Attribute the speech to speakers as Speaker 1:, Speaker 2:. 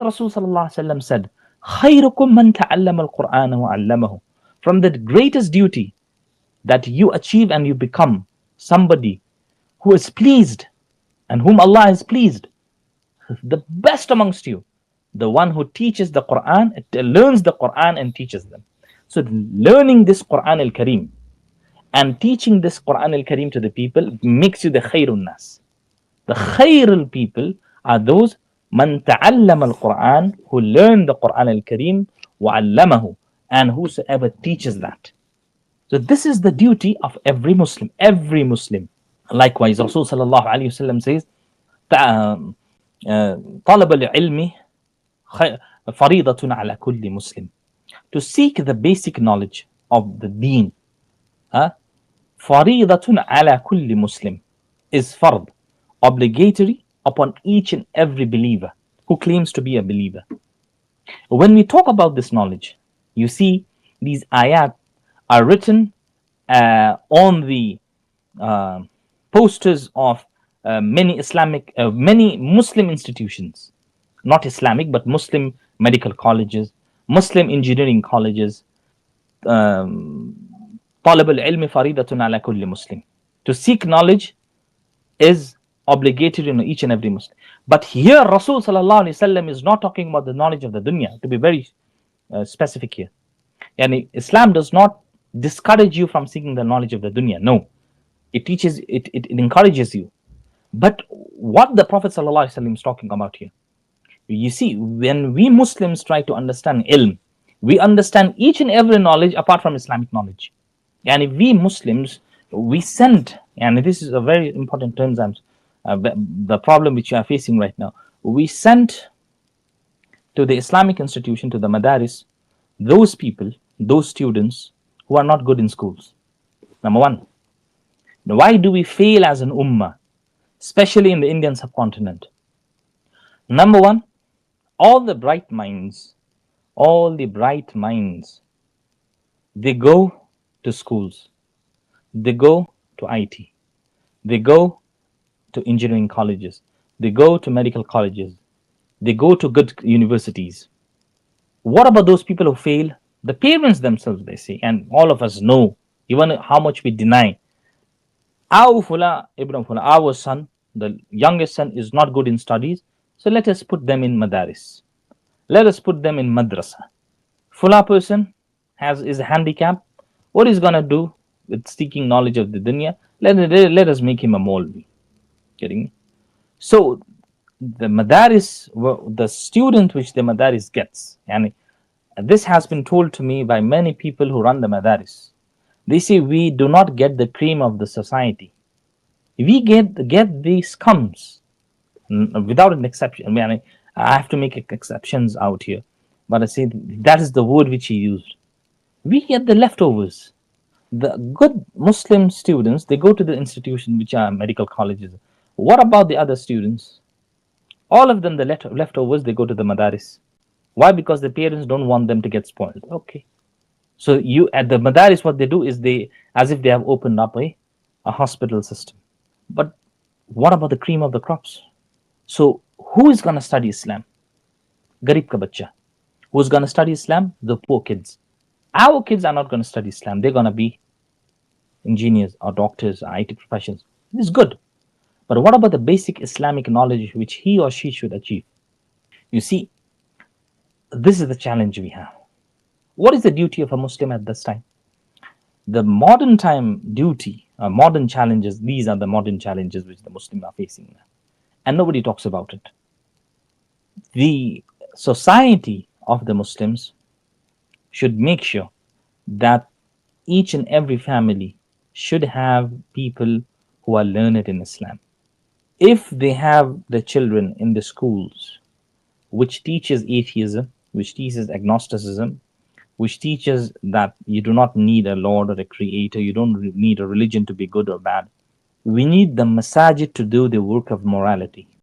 Speaker 1: Rasul sallallahu alaihi wasallam said, "Khayrukum man ta'allama al-Qur'an wa 'allamahu." From the greatest duty that you achieve and you become somebody who is pleased and whom Allah is pleased, the best amongst you, the one who teaches the Quran, learns the Quran and teaches them. So learning this Quran al-Kareem and teaching this Quran al-Kareem to the people makes you the khairun nas. The khairul people are those man ta'allama al-Quran, who learn the Quran al-Kareem, wa 'allamahu, and whosoever teaches that. So this is the duty of every Muslim. Every Muslim. Likewise, Rasul sallallahu alayhi wasallam says, طلب العلم فريضة على كل Muslim. To seek the basic knowledge of the deen, فريضة على كل Muslim, is fard, obligatory upon each and every believer who claims to be a believer. When we talk about this knowledge, you see these ayat are written on the posters of many Muslim institutions, not Islamic, but Muslim medical colleges, Muslim engineering colleges. طلب العلم فريضة على كل Muslim. To seek knowledge is obligatory on each and every Muslim. But here Rasul sallallahu alaihi wasallam is not talking about the knowledge of the dunya, to be very specific here. Yani Islam does not discourage you from seeking the knowledge of the dunya. No, it teaches, it encourages you. But what the Prophet sallallahu alaihi wasallam is talking about here, you see, when we Muslims try to understand ilm, we understand each and every knowledge apart from Islamic knowledge. And if we Muslims, we send, and this is a very important term, the problem which you are facing right now, we sent to the Islamic institution, to the madaris, those people, those students who are not good in schools. Number one. Now, why do we fail as an ummah, especially in the Indian subcontinent? Number one, all the bright minds, they go to schools, they go to IT, they go to engineering colleges, they go to medical colleges, they go to good universities. What about those people who fail? The parents themselves, they say, and all of us know, even how much we deny, our son, the youngest son, is not good in studies, so let us put them in madaris. Let us put them in madrasa. Fula person is a handicap. What is gonna do with seeking knowledge of the dunya? Let us make him a Maulvi. Getting me? So the madaris, the student which the madaris gets, and this has been told to me by many people who run the madaris. They say we do not get the cream of the society. We get the scums, without an exception. I mean, I have to make exceptions out here, but I say that is the word which he used. We get the leftovers. The good Muslim students, they go to the institution which are medical colleges. What about the other students? All of them, the leftovers, they go to the madaris. Why? Because the parents don't want them to get spoiled. Okay. So you at the madaris, what they do is they, as if they have opened up a hospital system. But what about the cream of the crops? So who is going to study Islam? Garib ka bacha. Who's going to study Islam? The poor kids. Our kids are not going to study Islam. They're going to be engineers or doctors or IT professionals. It's good. But what about the basic Islamic knowledge which he or she should achieve? You see, this is the challenge we have. What is the duty of a Muslim at this time? The modern time duty, modern challenges, these are the modern challenges which the Muslims are facing now. And nobody talks about it. The society of the Muslims should make sure that each and every family should have people who are learned in Islam. If they have the children in the schools which teaches atheism, which teaches agnosticism, which teaches that you do not need a Lord or a creator, you don't need a religion to be good or bad. We need the masajid to do the work of morality.